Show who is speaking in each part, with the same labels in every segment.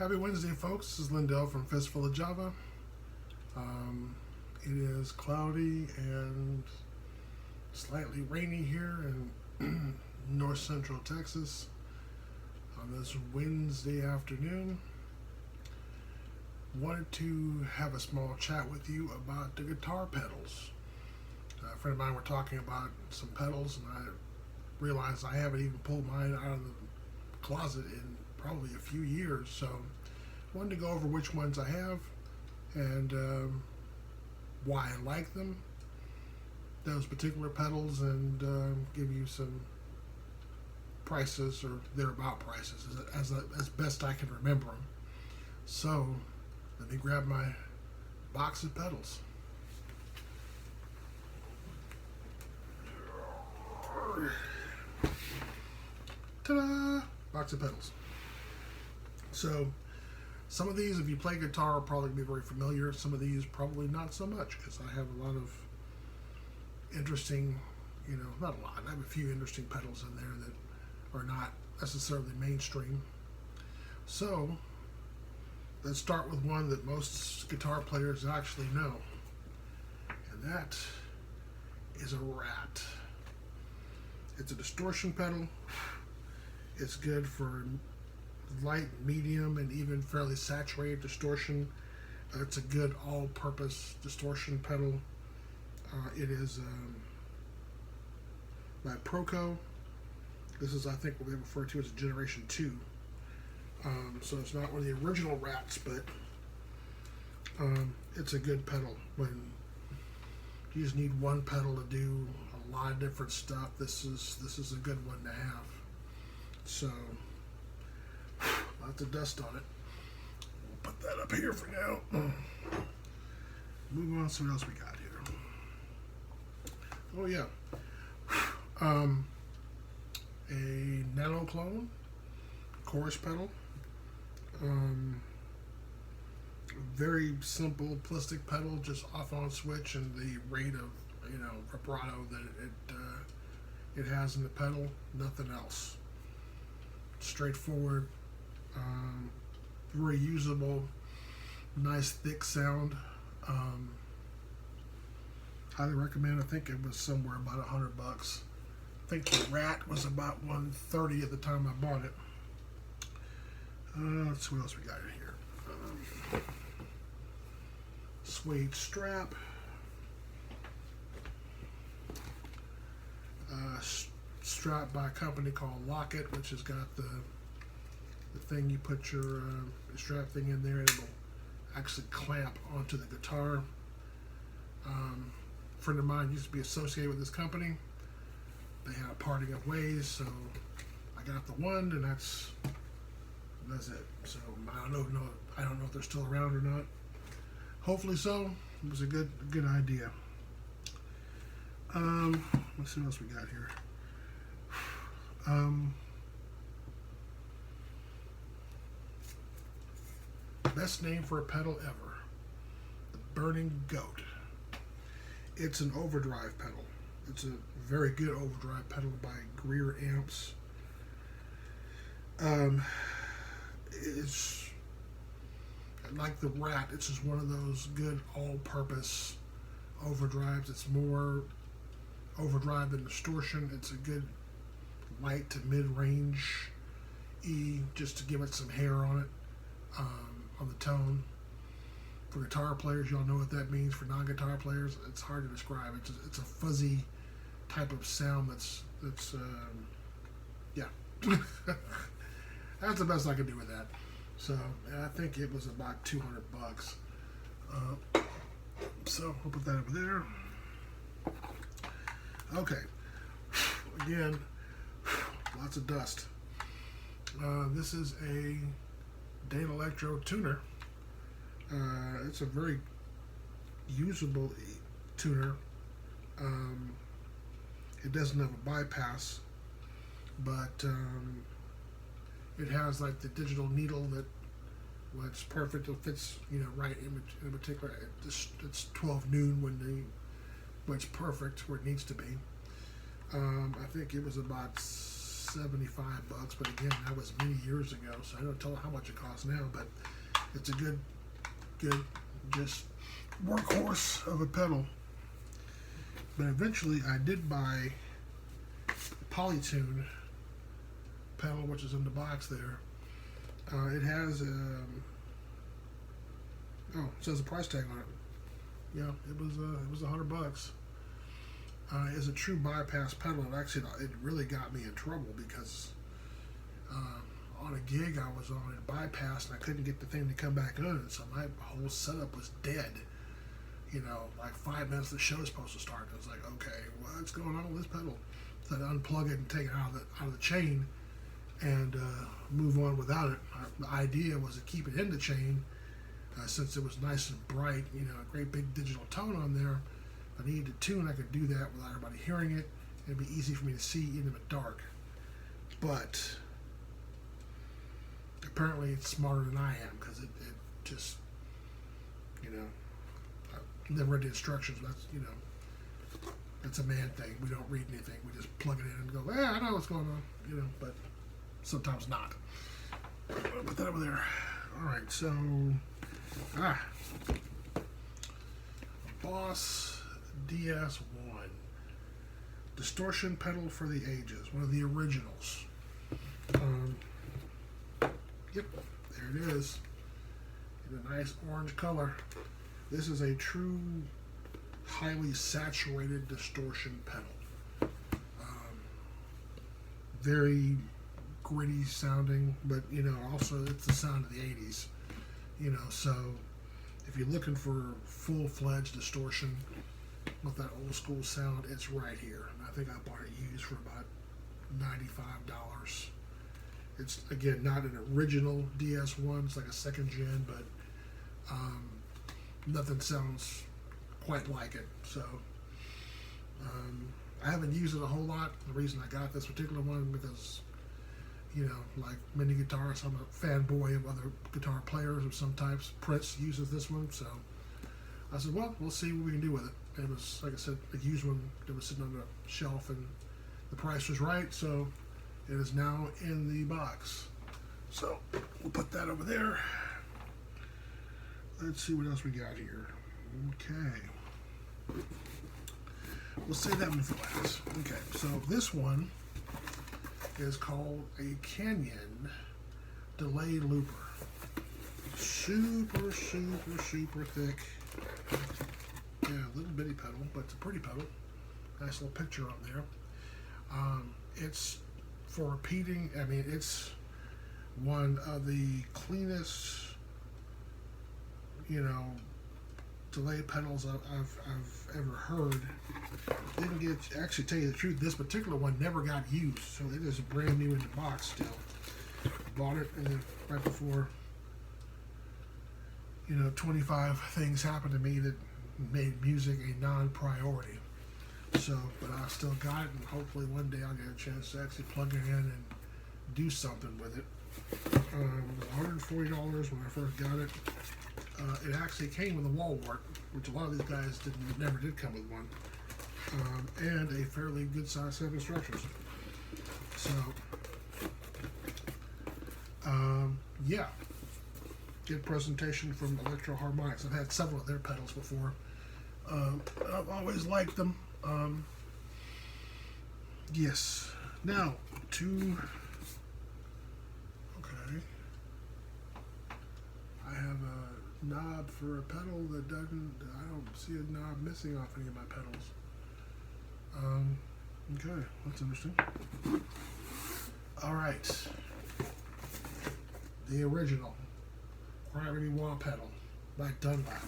Speaker 1: Happy Wednesday, folks. This is Lindell from Fistful of Java. It is cloudy and slightly rainy here in north central Texas on this Wednesday afternoon. Wanted to have a small chat with you about the guitar pedals. A friend of mine were talking about some pedals, and I realized I haven't even pulled mine out of the closet in probably a few years, so wanted to go over which ones I have and why I like them, those particular pedals, and give you some prices or thereabout prices as best I can remember them. So let me grab my box of pedals. Ta-da! Box of pedals. So some of these, if you play guitar, will probably be very familiar. Some of these probably not so much, because I have a lot of interesting, not a lot, I have a few interesting pedals in there that are not necessarily mainstream. So let's start with one that most guitar players actually know, and that is a Rat. It's a distortion pedal. It's good for light, medium, and even fairly saturated distortion. It's a good all-purpose distortion pedal. It is by Proco. This is, I think, what we refer to as a Generation 2. So it's not one of the original Rats, but it's a good pedal. When you just need one pedal to do a lot of different stuff, this is a good one to have. So lots of dust on it. We'll put that up here for now. Move on to what else we got here. Oh yeah. A Nano Clone chorus pedal. Very simple plastic pedal, just off on switch, and the rate of vibrato that it has in the pedal, nothing else. Straightforward, very usable, nice thick sound. Highly recommend. I think it was somewhere about $100. I think the Rat was about $130 at the time I bought it. Let's see what else we got in here. Suede strap. Strap by a company called Locket, which has got the thing you put your strap thing in there, and it will actually clamp onto the guitar. A friend of mine used to be associated with this company. They had a parting of ways, so I got the one, and that's it. So I don't know if they're still around or not. Hopefully so. It was a good idea. Let's see what else we got here. Best name for a pedal ever. The Burning Goat. It's an overdrive pedal. It's a very good overdrive pedal by Greer Amps. It's like the Rat. It's just one of those good all-purpose overdrives. It's more overdrive than distortion. It's a good light to mid-range E, just to give it some hair on it, on the tone. For guitar players, y'all know what that means. For non-guitar players, it's hard to describe. It's a fuzzy type of sound that's yeah. That's the best I can do with that. So I think it was about $200. So we'll put that over there. Okay. Again, lots of dust. This is a Electro Tuner. It's a very usable tuner. It doesn't have a bypass, but it has like the digital needle that it's perfect. It fits right in particular. It's 12 noon when it's perfect where it needs to be. I think it was about $75, but again, that was many years ago, so I don't tell how much it costs now, but it's a good, just workhorse of a pedal. But eventually, I did buy Polytune pedal, which is in the box there. It has it says a price tag on it. Yeah, it was $100. It's a true bypass pedal. And actually, it really got me in trouble because on a gig I was on, it bypassed and I couldn't get the thing to come back on, so my whole setup was dead. You know, like 5 minutes the show was supposed to start. I was like, okay, what's going on with this pedal? So I unplug it and take it out of the chain and move on without it. The idea was to keep it in the chain since it was nice and bright, you know, a great big digital tone on there. If I needed to tune, I could do that without everybody hearing it. It'd be easy for me to see even in the dark. But apparently it's smarter than I am because it just, you know, I never read the instructions. That's, you know, that's a man thing. We don't read anything. We just plug it in and go, I know what's going on, you know, but sometimes not. I'll put that over there. All right, so, Boss DS1. Distortion pedal for the ages. One of the originals. Yep, there it is. In a nice orange color. This is a true, highly saturated distortion pedal. Very gritty sounding, but you know, also it's the sound of the 80s. You know, so if you're looking for full-fledged distortion with that old school sound, it's right here. And I think I bought it used for about $95. It's, again, not an original DS1. It's like a second gen, but nothing sounds quite like it. So I haven't used it a whole lot. The reason I got this particular one because, you know, like many guitarists, I'm a fanboy of other guitar players of some types. Prince uses this one, so I said, well, we'll see what we can do with it. It was, like I said, a used one that was sitting on the shelf, and the price was right, so it is now in the box. So we'll put that over there. Let's see what else we got here. Okay. We'll save that one for last. Okay, so this one is called a Canyon Delay Looper. Super, super, super thick. Yeah, a little bitty pedal, but it's a pretty pedal. Nice little picture on there. It's for repeating. I mean, it's one of the cleanest, you know, delay pedals I've ever heard. Didn't get, actually, tell you the truth, this particular one never got used, so it is brand new in the box still. Bought it and then right before, you know, 25 things happened to me that made music a non-priority. So, but I still got it, and hopefully one day I'll get a chance to actually plug it in and do something with it. It was $140 when I first got it. It actually came with a wall wart, which a lot of these guys never did come with one, and a fairly good size set of instructions. So, yeah, good presentation from Electro Harmonics. I've had several of their pedals before. I've always liked them. Yes. Now okay. I have a knob for a pedal that doesn't. I don't see a knob missing off any of my pedals. Okay, that's interesting. All right. The original Gravity Wah pedal by Dunlap.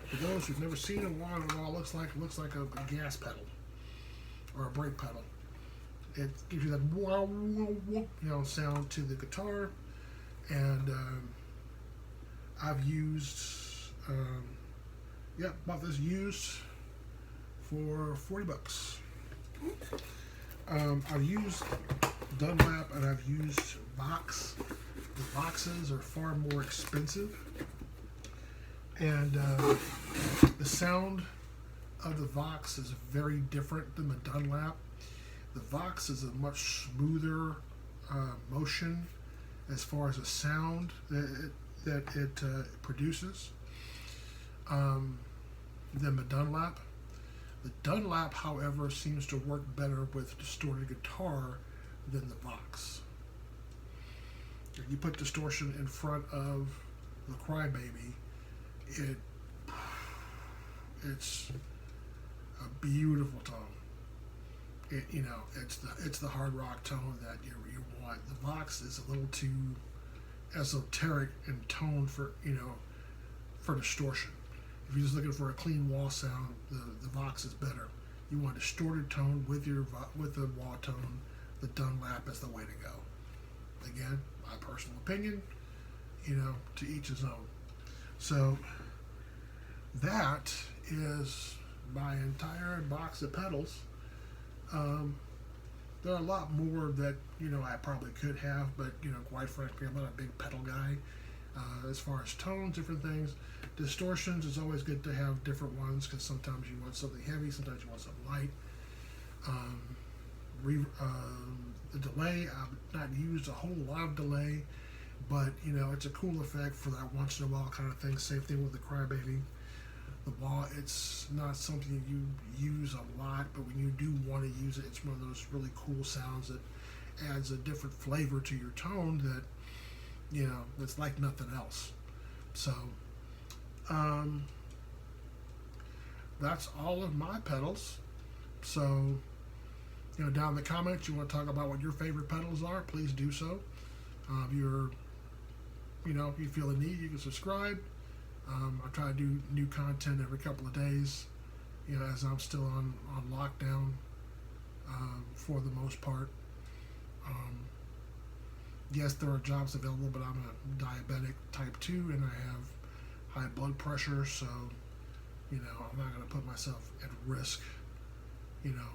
Speaker 1: For those who've never seen a wah at all, looks like a gas pedal or a brake pedal. It gives you that wah, wah, wah, you know, sound to the guitar, and I've used, bought this used for $40. I've used Dunlap and I've used Vox. The Voxes are far more expensive, and the sound of the Vox is very different than the Dunlap. The Vox is a much smoother motion as far as the sound that it produces than the Dunlap. The Dunlap, however, seems to work better with distorted guitar than the Vox. If you put distortion in front of the Crybaby, it's a beautiful tone. It's the hard rock tone that you want. The Vox is a little too esoteric in tone for distortion. If you're just looking for a clean wall sound, the Vox is better. You want a distorted tone with the wah tone. The Dunlap is the way to go. Again, my personal opinion. To each his own. So that is my entire box of pedals. There are a lot more that I probably could have, but quite frankly, I'm not a big pedal guy. As far as tones, different things, distortions, it's always good to have different ones because sometimes you want something heavy, sometimes you want something light. The delay, I've not used a whole lot of delay, but it's a cool effect for that once in a while kind of thing. Same thing with the Crybaby. The wah, it's not something you use a lot, but when you do want to use it, it's one of those really cool sounds that adds a different flavor to your tone that it's like nothing else. So that's all of my pedals. So down in the comments, you want to talk about what your favorite pedals are, please do so. If you feel the need, you can subscribe. I try to do new content every couple of days, as I'm still on lockdown for the most part. Yes, there are jobs available, but I'm a diabetic type 2 and I have high blood pressure, so I'm not going to put myself at risk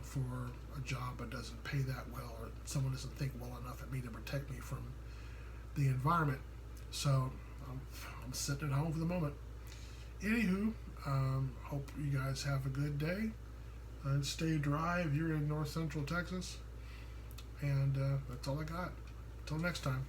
Speaker 1: for a job that doesn't pay that well, or someone doesn't think well enough of me to protect me from the environment. So I'm sitting at home for the moment. Anywho, hope you guys have a good day and stay dry if you're in North Central Texas. And that's all I got. Until next time.